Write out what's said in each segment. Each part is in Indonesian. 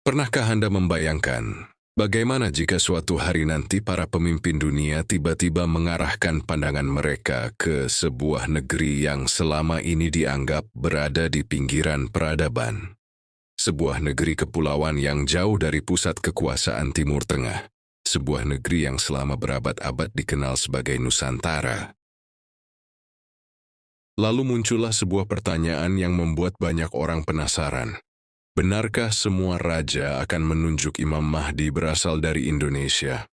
Pernahkah Anda membayangkan bagaimana jika suatu hari nanti para pemimpin dunia tiba-tiba mengarahkan pandangan mereka ke sebuah negeri yang selama ini dianggap berada di pinggiran peradaban? Sebuah negeri kepulauan yang jauh dari pusat kekuasaan Timur Tengah. Sebuah negeri yang selama berabad-abad dikenal sebagai Nusantara. Lalu muncullah sebuah pertanyaan yang membuat banyak orang penasaran. Benarkah semua raja akan menunjuk Imam Mahdi berasal dari Indonesia?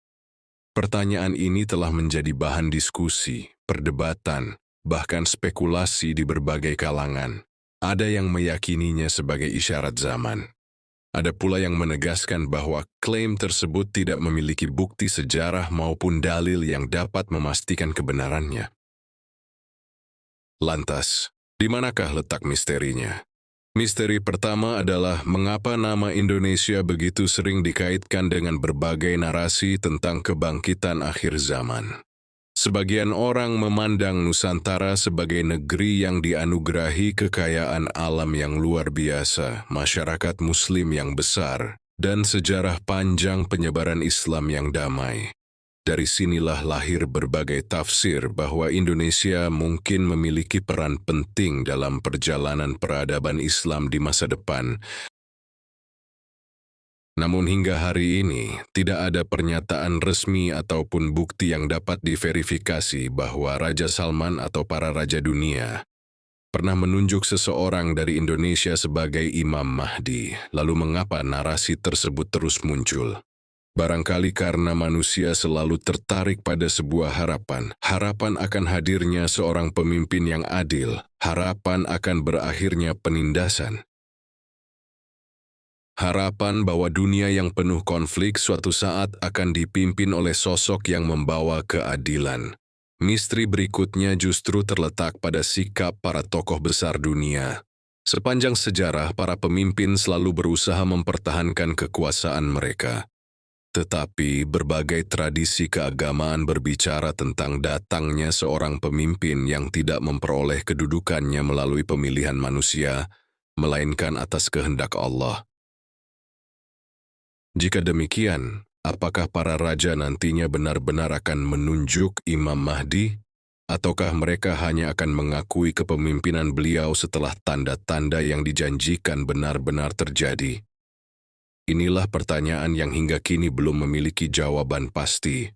Pertanyaan ini telah menjadi bahan diskusi, perdebatan, bahkan spekulasi di berbagai kalangan. Ada yang meyakininya sebagai isyarat zaman. Ada pula yang menegaskan bahwa klaim tersebut tidak memiliki bukti sejarah maupun dalil yang dapat memastikan kebenarannya. Lantas, di manakah letak misterinya? Misteri pertama adalah mengapa nama Indonesia begitu sering dikaitkan dengan berbagai narasi tentang kebangkitan akhir zaman. Sebagian orang memandang Nusantara sebagai negeri yang dianugerahi kekayaan alam yang luar biasa, masyarakat Muslim yang besar, dan sejarah panjang penyebaran Islam yang damai. Dari sinilah lahir berbagai tafsir bahwa Indonesia mungkin memiliki peran penting dalam perjalanan peradaban Islam di masa depan. Namun hingga hari ini, tidak ada pernyataan resmi ataupun bukti yang dapat diverifikasi bahwa Raja Salman atau para raja dunia pernah menunjuk seseorang dari Indonesia sebagai Imam Mahdi. Lalu mengapa narasi tersebut terus muncul? Barangkali karena manusia selalu tertarik pada sebuah harapan akan hadirnya seorang pemimpin yang adil, harapan akan berakhirnya penindasan. Harapan bahwa dunia yang penuh konflik suatu saat akan dipimpin oleh sosok yang membawa keadilan. Misteri berikutnya justru terletak pada sikap para tokoh besar dunia. Sepanjang sejarah, para pemimpin selalu berusaha mempertahankan kekuasaan mereka. Tetapi berbagai tradisi keagamaan berbicara tentang datangnya seorang pemimpin yang tidak memperoleh kedudukannya melalui pemilihan manusia, melainkan atas kehendak Allah. Jika demikian, apakah para raja nantinya benar-benar akan menunjuk Imam Mahdi? Ataukah mereka hanya akan mengakui kepemimpinan beliau setelah tanda-tanda yang dijanjikan benar-benar terjadi? Inilah pertanyaan yang hingga kini belum memiliki jawaban pasti.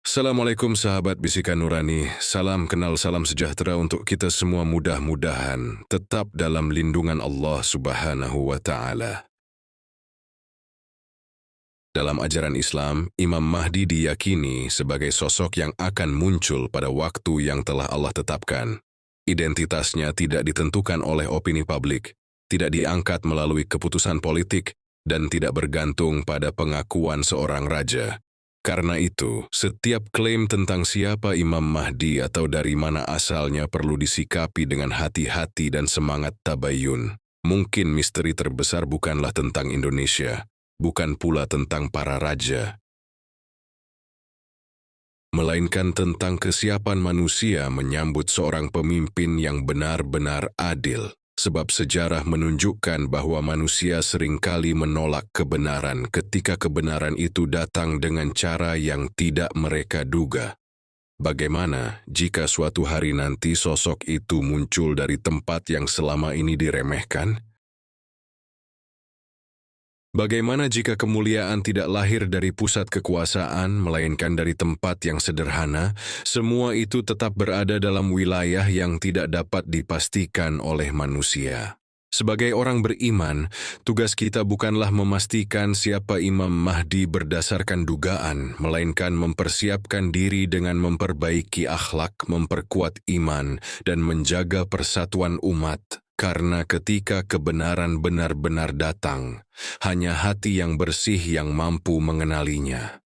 Assalamualaikum sahabat Bisikan Nurani, salam kenal, salam sejahtera untuk kita semua, mudah-mudahan tetap dalam lindungan Allah Subhanahu wa Ta'ala. Dalam ajaran Islam, Imam Mahdi diyakini sebagai sosok yang akan muncul pada waktu yang telah Allah tetapkan. Identitasnya tidak ditentukan oleh opini publik, tidak diangkat melalui keputusan politik, dan tidak bergantung pada pengakuan seorang raja. Karena itu, setiap klaim tentang siapa Imam Mahdi atau dari mana asalnya perlu disikapi dengan hati-hati dan semangat tabayun. Mungkin misteri terbesar bukanlah tentang Indonesia, bukan pula tentang para raja, melainkan tentang kesiapan manusia menyambut seorang pemimpin yang benar-benar adil. Sebab sejarah menunjukkan bahwa manusia seringkali menolak kebenaran ketika kebenaran itu datang dengan cara yang tidak mereka duga. Bagaimana jika suatu hari nanti sosok itu muncul dari tempat yang selama ini diremehkan? Bagaimana jika kemuliaan tidak lahir dari pusat kekuasaan, melainkan dari tempat yang sederhana? Semua itu tetap berada dalam wilayah yang tidak dapat dipastikan oleh manusia. Sebagai orang beriman, tugas kita bukanlah memastikan siapa Imam Mahdi berdasarkan dugaan, melainkan mempersiapkan diri dengan memperbaiki akhlak, memperkuat iman, dan menjaga persatuan umat. Karena ketika kebenaran benar-benar datang, hanya hati yang bersih yang mampu mengenalinya.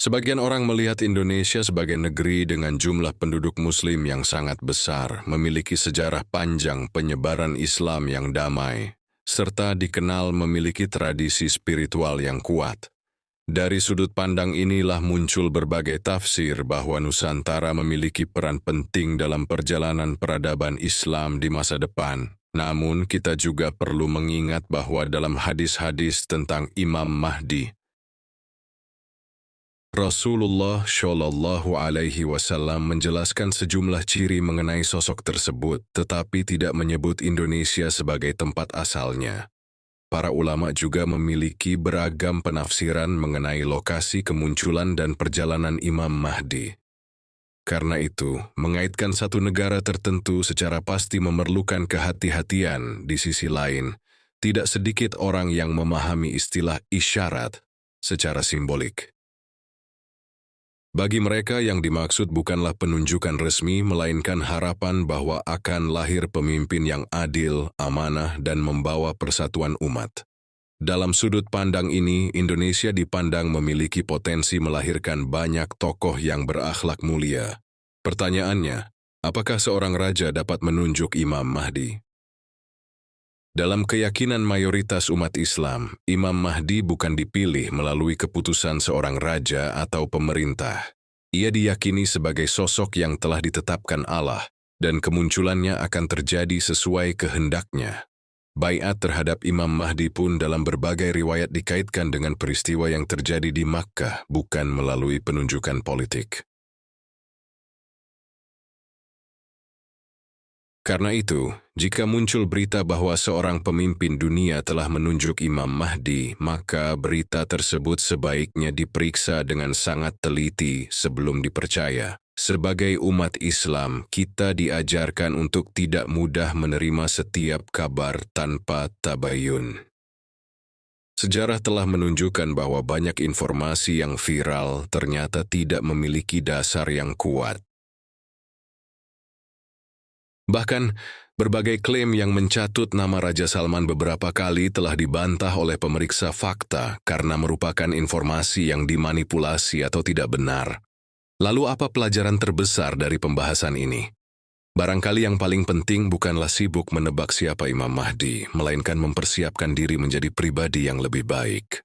Sebagian orang melihat Indonesia sebagai negeri dengan jumlah penduduk Muslim yang sangat besar, memiliki sejarah panjang penyebaran Islam yang damai, serta dikenal memiliki tradisi spiritual yang kuat. Dari sudut pandang inilah muncul berbagai tafsir bahwa Nusantara memiliki peran penting dalam perjalanan peradaban Islam di masa depan. Namun, kita juga perlu mengingat bahwa dalam hadis-hadis tentang Imam Mahdi, Rasulullah Shallallahu Alaihi Wasallam menjelaskan sejumlah ciri mengenai sosok tersebut, tetapi tidak menyebut Indonesia sebagai tempat asalnya. Para ulama juga memiliki beragam penafsiran mengenai lokasi kemunculan dan perjalanan Imam Mahdi. Karena itu, mengaitkan satu negara tertentu secara pasti memerlukan kehati-hatian. Di sisi lain, tidak sedikit orang yang memahami istilah isyarat secara simbolik. Bagi mereka yang dimaksud bukanlah penunjukan resmi, melainkan harapan bahwa akan lahir pemimpin yang adil, amanah, dan membawa persatuan umat. Dalam sudut pandang ini, Indonesia dipandang memiliki potensi melahirkan banyak tokoh yang berakhlak mulia. Pertanyaannya, apakah seorang raja dapat menunjuk Imam Mahdi? Dalam keyakinan mayoritas umat Islam, Imam Mahdi bukan dipilih melalui keputusan seorang raja atau pemerintah. Ia diyakini sebagai sosok yang telah ditetapkan Allah, dan kemunculannya akan terjadi sesuai kehendaknya. Baiat terhadap Imam Mahdi pun dalam berbagai riwayat dikaitkan dengan peristiwa yang terjadi di Makkah, bukan melalui penunjukan politik. Karena itu, jika muncul berita bahwa seorang pemimpin dunia telah menunjuk Imam Mahdi, maka berita tersebut sebaiknya diperiksa dengan sangat teliti sebelum dipercaya. Sebagai umat Islam, kita diajarkan untuk tidak mudah menerima setiap kabar tanpa tabayun. Sejarah telah menunjukkan bahwa banyak informasi yang viral ternyata tidak memiliki dasar yang kuat. Bahkan, berbagai klaim yang mencatut nama Raja Salman beberapa kali telah dibantah oleh pemeriksa fakta karena merupakan informasi yang dimanipulasi atau tidak benar. Lalu apa pelajaran terbesar dari pembahasan ini? Barangkali yang paling penting bukanlah sibuk menebak siapa Imam Mahdi, melainkan mempersiapkan diri menjadi pribadi yang lebih baik.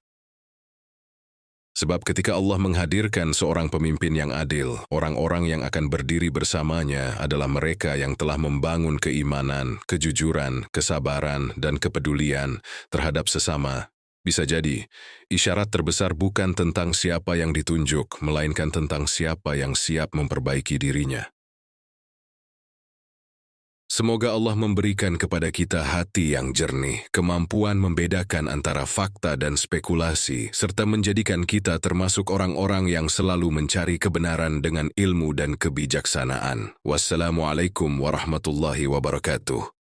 Sebab ketika Allah menghadirkan seorang pemimpin yang adil, orang-orang yang akan berdiri bersamanya adalah mereka yang telah membangun keimanan, kejujuran, kesabaran, dan kepedulian terhadap sesama. Bisa jadi, isyarat terbesar bukan tentang siapa yang ditunjuk, melainkan tentang siapa yang siap memperbaiki dirinya. Semoga Allah memberikan kepada kita hati yang jernih, kemampuan membedakan antara fakta dan spekulasi, serta menjadikan kita termasuk orang-orang yang selalu mencari kebenaran dengan ilmu dan kebijaksanaan. Wassalamualaikum warahmatullahi wabarakatuh.